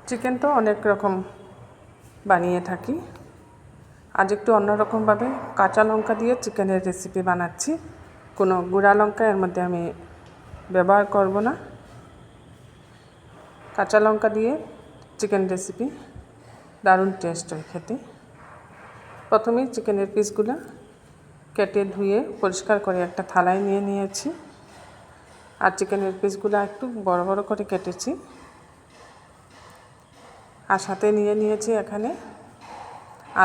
Chicken তো অনেক রকম বানিয়ে থাকি। আজ একটু অন্যরকমভাবে কাঁচা লঙ্কা দিয়ে চিকেনের রেসিপি বানাচ্ছি। কোনো গুঁড়া লঙ্কা এর মধ্যে আমি ব্যবহার করব না। কাঁচা লঙ্কা দিয়ে চিকেন রেসিপি দারুণ টেস্ট হয় খেতে। প্রথমেই চিকেনের পিসগুলো কেটে ধুয়ে পরিষ্কার করে একটা থালায় নিয়ে নিয়েছি। আর চিকেনের পিসগুলো একটু বড় বড় করে কেটেছি। আর সাথে নিয়ে নিয়েছি এখানে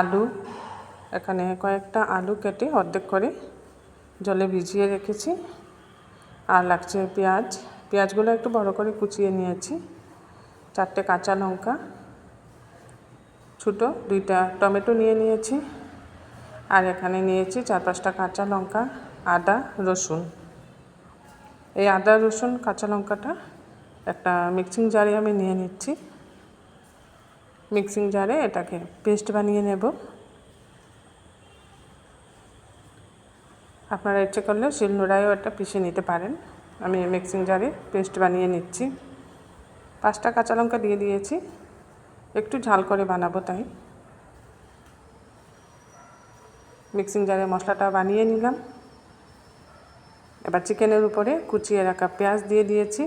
আলু। এখানে কয়েকটা আলু কেটে অর্ধেক করে জলে ভিজিয়ে রেখেছি। আর লাগছে পেঁয়াজগুলো একটু বড় করে কুচিয়ে নিয়েছি। 4টে কাঁচা লঙ্কা, ছোটো 2টা টমেটো নিয়ে নিয়েছি। আর এখানে নিয়েছি 4-5টা কাঁচা লঙ্কা, আদা, রসুন। এই আদা, রসুন, কাঁচা লঙ্কাটা একটা মিক্সিং জারে আমি নিয়ে নিচ্ছি। মিক্সিং জারে এটাকে পেস্ট বানিয়ে নেব। আপনারা ইচ্ছে করলে শিলনোড়ায়ও এটা পিষে নিতে পারেন। আমি মিক্সিং জারে পেস্ট বানিয়ে নিচ্ছি। 5টা কাঁচা লঙ্কা দিয়ে দিয়েছি, একটু ঝাল করে বানাবো তাই। মিক্সিং জারে মশলাটা বানিয়ে নিলাম। এবার চিকেনের উপরে কুচিয়ে রাখা পেঁয়াজ দিয়ে দিয়েছি।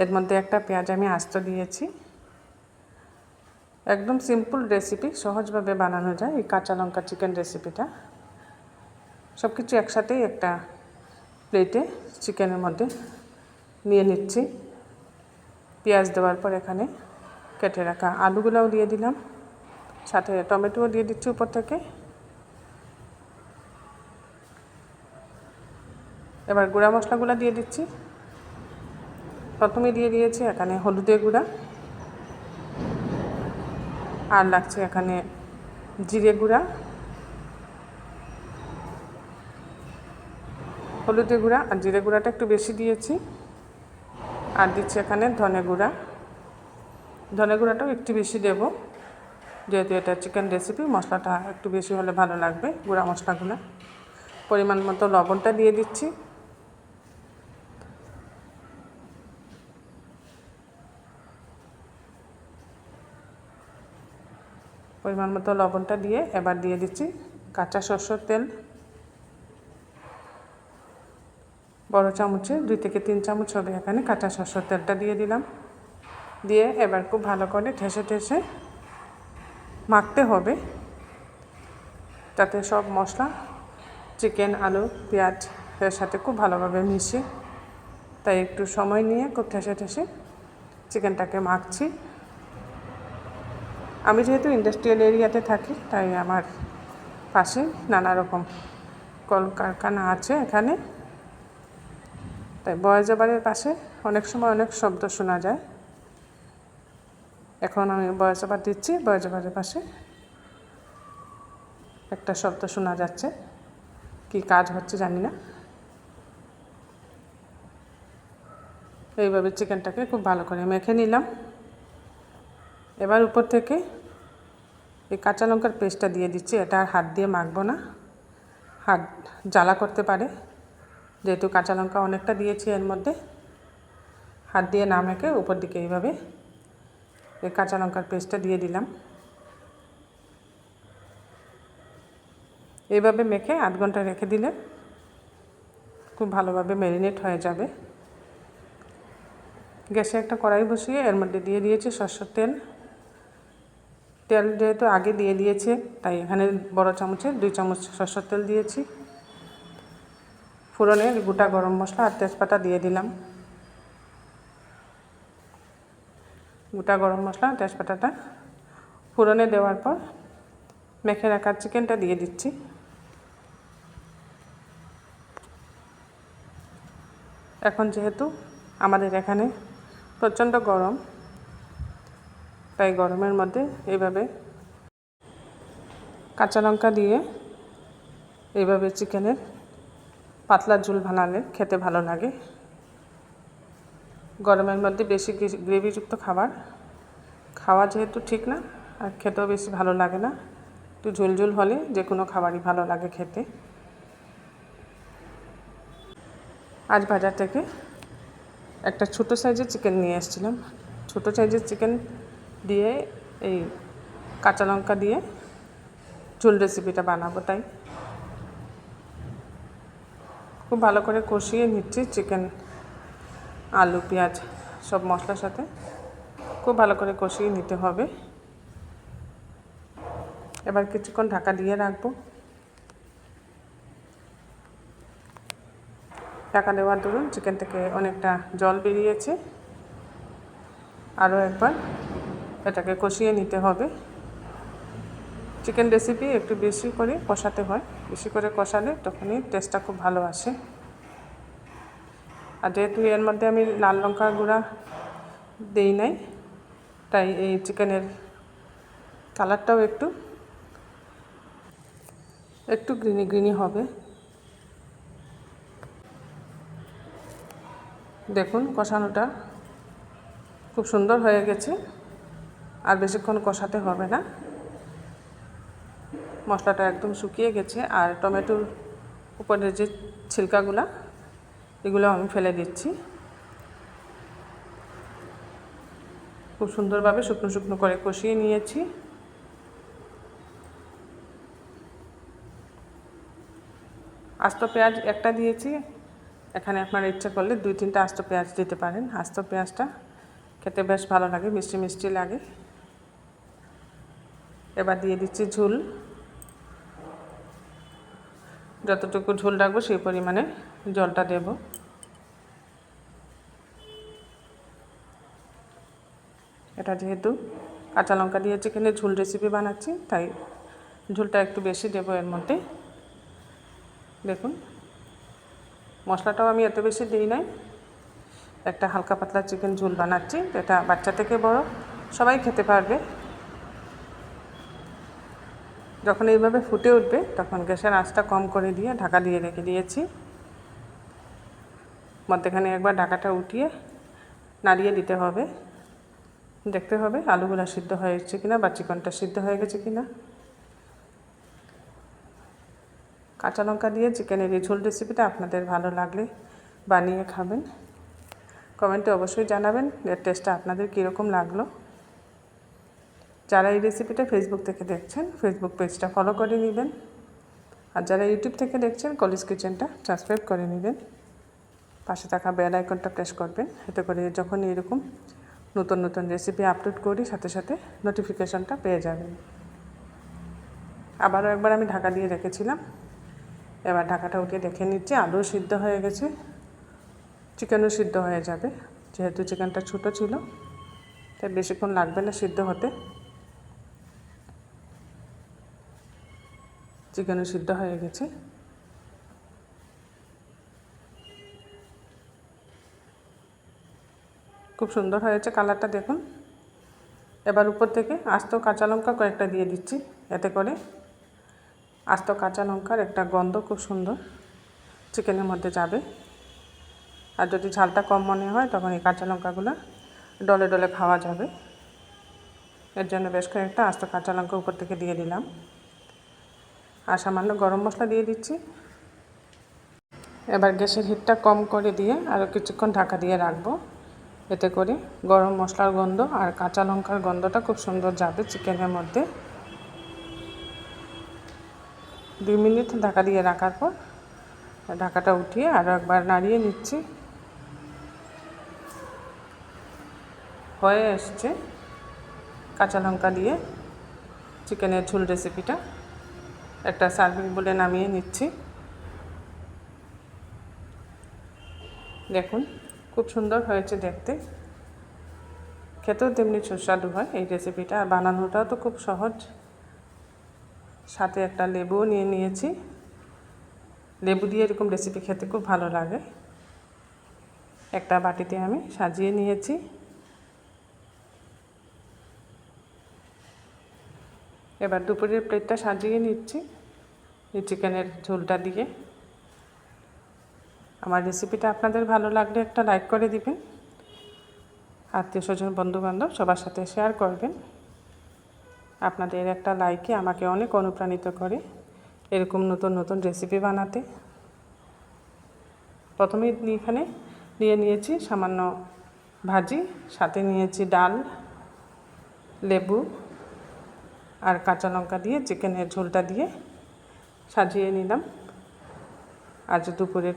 এর মধ্যে একটা পেঁয়াজ আমি আস্ত দিয়েছি। একদম সিম্পল রেসিপি, সহজভাবে বানানো যায় এই কাঁচা লঙ্কা চিকেন রেসিপিটা। সব কিছু একসাথেই একটা প্লেটে চিকেনের মধ্যে নিয়ে নিচ্ছি। পেঁয়াজ দেওয়ার পর এখানে কেটে রাখা আলুগুলোও দিয়ে দিলাম, সাথে টমেটোও দিয়ে দিচ্ছি উপর থেকে। এবার গুঁড়া মশলাগুলো দিয়ে দিচ্ছি। প্রথমে দিয়ে দিয়েছি এখানে হলুদের গুঁড়া, আর লাগছে এখানে জিরে গুঁড়া, হলুদের গুঁড়া আর জিরে গুঁড়াটা একটু বেশি দিয়েছি। আর দিচ্ছি এখানে ধনে গুঁড়াটাও একটু বেশি দেব, যেহেতু এটা চিকেন রেসিপি। মশলাটা একটু বেশি হলে ভালো লাগবে, গুঁড়া মশলাগুলো। পরিমাণ মতো লবণটা দিয়ে দিচ্ছি। পরিমাণ মতো লবণটা দিয়ে এবার দিয়ে দিচ্ছি কাঁচা সরষের তেল। বড় চামচে 2 থেকে 3 চামচ হবে এখানে কাঁচা সরষের তেলটা দিয়ে দিলাম। দিয়ে এবার খুব ভালো করে ঠেসে মাখতে হবে, যাতে সব মশলা চিকেন, আলু, পেঁয়াজ এর সাথে খুব ভালোভাবে মিশে। তাই একটু সময় নিয়ে খুব ঠেসে চিকেনটাকে মাখছি। আমি যেহেতু ইন্ডাস্ট্রিয়াল এরিয়াতে থাকি, তাই আমার পাশে নানা রকম কলকারখানা আছে এখানে। তাই বয়েজ বাড়ির পাশে অনেক সময় অনেক শব্দ শোনা যায়। এখন আমি বয়েজ বার দিচ্ছি। বয়েজ বাড়ির পাশে একটা শব্দ শোনা যাচ্ছে, কি কাজ হচ্ছে জানি না। এইভাবে চিকেনটাকে খুব ভালো করে মেখে নিলাম। এবার উপর থেকে এই কাঁচা লঙ্কার পেস্টটা দিয়ে দিচ্ছি। এটা আর হাত দিয়ে মাখবো না, হাত জ্বালা করতে পারে। যেহেতু কাঁচা লঙ্কা অনেকটা দিয়েছি এর মধ্যে, হাত দিয়ে না মেখে উপর দিকে এইভাবে এই কাঁচা লঙ্কার পেস্টটা দিয়ে দিলাম। এইভাবে মেখে 8 ঘন্টা রেখে দিলে খুব ভালোভাবে ম্যারিনেট হয়ে যাবে। গ্যাসে একটা কড়াই বসিয়ে এর মধ্যে দিয়ে দিয়েছি সরষের তেল। তেল যেহেতু আগে দিয়ে দিয়েছে, তাই এখানে বড় চামচে 2 চামচ সরষের তেল দিয়েছি। ফোড়নে গোটা গরম মশলা আর তেজপাতা দিয়ে দিলাম। গোটা গরম মশলা তেজপাতাটা ফোড়নে দেওয়ার পর মেখে রাখা চিকেনটা দিয়ে দিচ্ছি। এখন যেহেতু আমাদের এখানে প্রচণ্ড গরম, তাই গরমের মধ্যে এইভাবে কাঁচা লঙ্কা দিয়ে এইভাবে চিকেনের পাতলা ঝোল বানালে খেতে ভালো লাগে। গরমের মধ্যে বেশি গ্রেভিযুক্ত খাবার খাওয়া যেহেতু ঠিক না, আর খেতেও বেশি ভালো লাগে না। একটু ঝোল হলে যে কোনো খাবারই ভালো লাগে খেতে। আজ বাজার থেকে একটা ছোটো সাইজের চিকেন নিয়ে এসেছিলাম। ছোটো সাইজের চিকেন দিয়ে এই কাঁচা লঙ্কা দিয়ে ঝোল রেসিপিটা বানাবো, তাই খুব ভালো করে কষিয়ে নিচ্ছি চিকেন, আলু, পেঁয়াজ সব মশলার সাথে খুব ভালো করে কষিয়ে নিতে হবে। এবার কিছুক্ষণ ঢাকা দিয়ে রাখবো। ঢাকা দেওয়ার দরুন চিকেন থেকে অনেকটা জল বেরিয়েছে। আরও একবার এটাকে কষিয়ে নিতে হবে। চিকেন রেসিপি একটু বেশি করে কষাতে হয়, বেশি করে কষালে তখনই টেস্টটা খুব ভালো আসে। আর যেহেতু এর মধ্যে আমি লাল লঙ্কা গুঁড়া দেই নাই, তাই এই চিকেনের কালারটাও একটু গ্রিনি গ্রিনি হবে। দেখুন কষানোটা খুব সুন্দর হয়ে গেছে, আর বেশিক্ষণ কষাতে হবে না। মশলাটা একদম শুকিয়ে গেছে। আর টমেটোর উপরের যে ছিলকাগুলা, এগুলো আমি ফেলে দিচ্ছি। খুব সুন্দরভাবে শুকনো শুকনো করে কষিয়ে নিয়েছি। আস্ত পেঁয়াজ একটা দিয়েছি, এখানে আপনারা ইচ্ছা করলে 2-3টা আস্ত পেঁয়াজ দিতে পারেন। আস্ত পেঁয়াজটা খেতে বেশ ভালো লাগে, মিষ্টি মিষ্টি লাগে। এবার দিয়ে দিচ্ছি ঝোল। যতটুকু ঝোল রাখবো সেই পরিমাণে জলটা দেব। এটা যেহেতু কাঁচা লঙ্কা দিয়ে চিকেনের ঝোল রেসিপি বানাচ্ছি, তাই ঝোলটা একটু বেশি দেবো এর মধ্যে। দেখুন মশলাটাও আমি এত বেশি দিই নাই, একটা হালকা পাতলা চিকেন ঝোল বানাচ্ছি। এটা বাচ্চা থেকে বড় সবাই খেতে পারবে। যখন এইভাবে ফুটে উঠবে তখন গ্যাসের আঁচটা কম করে দিয়ে ঢাকা দিয়ে রেখে দিয়েছি। মধ্যেখানে একবার ঢাকাটা উঠিয়ে নাড়িয়ে দিতে হবে। দেখতে হবে আলুগুলো সিদ্ধ হয়েছে কিনা বা চিকেনটা সিদ্ধ হয়ে গেছে কিনা। কাঁচা লঙ্কা দিয়ে চিকেনের এই ঝোল রেসিপিটা আপনাদের ভালো লাগলে বানিয়ে খাবেন। কমেন্টে অবশ্যই জানাবেন এর টেস্টটা আপনাদের কীরকম লাগলো। যারা এই রেসিপিটা ফেসবুক থেকে দেখছেন, ফেসবুক পেজটা ফলো করে নেবেন। আর যারা ইউটিউব থেকে দেখছেন, কলিজ কিচেনটা সাবস্ক্রাইব করে নেবেন। পাশে থাকা বেল আইকনটা প্রেস করবেন, এতে করে যখন এরকম নতুন নতুন রেসিপি আপলোড করি সাথে সাথে নোটিফিকেশনটা পেয়ে যাবেন। আবারও একবার আমি ঢাকা দিয়ে রেখেছিলাম। এবার ঢাকাটা উঠিয়ে দেখে নিচ্ছি আলু সিদ্ধ হয়ে গেছে, চিকেনও সিদ্ধ হয়ে যাবে। যেহেতু চিকেনটা ছোটো ছিল তাই বেশিক্ষণ লাগবে না সিদ্ধ হতে। চিকেনও সিদ্ধ হয়ে গেছে। খুব সুন্দর হয়েছে কালারটা দেখুন। এবার উপর থেকে আস্ত কাঁচা লঙ্কা কয়েকটা দিয়ে দিচ্ছি, এতে করে আস্ত কাঁচা লঙ্কার একটা গন্ধ খুব সুন্দর চিকেনের মধ্যে যাবে। আর যদি ঝালটা কম মনে হয় তখন এই কাঁচা লঙ্কাগুলো ডলে ডলে খাওয়া যাবে। এর জন্য বেশ কয়েকটা আস্ত কাঁচা লঙ্কা উপর থেকে দিয়ে দিলাম। আর সামান্য গরম মশলা দিয়ে দিচ্ছি। এবার গ্যাসের হিটটা কম করে দিয়ে আরও কিছুক্ষণ ঢাকা দিয়ে রাখবো। এতে করে গরম মশলার গন্ধ আর কাঁচা লঙ্কার গন্ধটা খুব সুন্দর যাবে চিকেনের মধ্যে। 2 মিনিট ঢাকা দিয়ে রাখার পর ঢাকাটা উঠিয়ে আরও একবার নাড়িয়ে নিচ্ছি। হয়ে এসছে কাঁচা লঙ্কা দিয়ে চিকেনের ঝোল রেসিপিটা। একটা সার্ভিং বলে নামিয়ে নিচ্ছি। দেখুন খুব সুন্দর হয়েছে দেখতে, খেতেও তেমনি সুস্বাদু হয় এই রেসিপিটা। আর বানানোটাও তো খুব সহজ। সাথে একটা লেবুও নিয়ে নিয়েছি। লেবু দিয়ে এরকম রেসিপি খেতে খুব ভালো লাগে। একটা বাটিতে আমি সাজিয়ে নিয়েছি। এবার দুপুরের প্লেটটা সাজিয়ে নিচ্ছি এই চিকেনের ঝোলটা দিয়ে। আমার রেসিপিটা আপনাদের ভালো লাগলে একটা লাইক করে দিবেন। আত্মীয় স্বজন বন্ধুবান্ধব সবার সাথে শেয়ার করবেন। আপনাদের একটা লাইকে আমাকে অনেক অনুপ্রাণিত করে এরকম নতুন নতুন রেসিপি বানাতে। প্রথমেই এখানে নিয়ে নিয়েছি সামান্য ভাজি, সাথে নিয়েছি ডাল, লেবু আর কাঁচা লঙ্কা দিয়ে চিকেনের ঝোলটা দিয়ে সাজিয়ে নিলাম আজ দুপুরের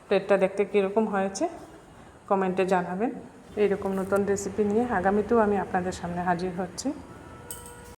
প্লেটটা দেখতে কীরকম হয়েছে কমেন্টে জানাবেন। এইরকম নতুন রেসিপি নিয়ে আগামীতেও আমি আপনাদের সামনে হাজির হচ্ছি।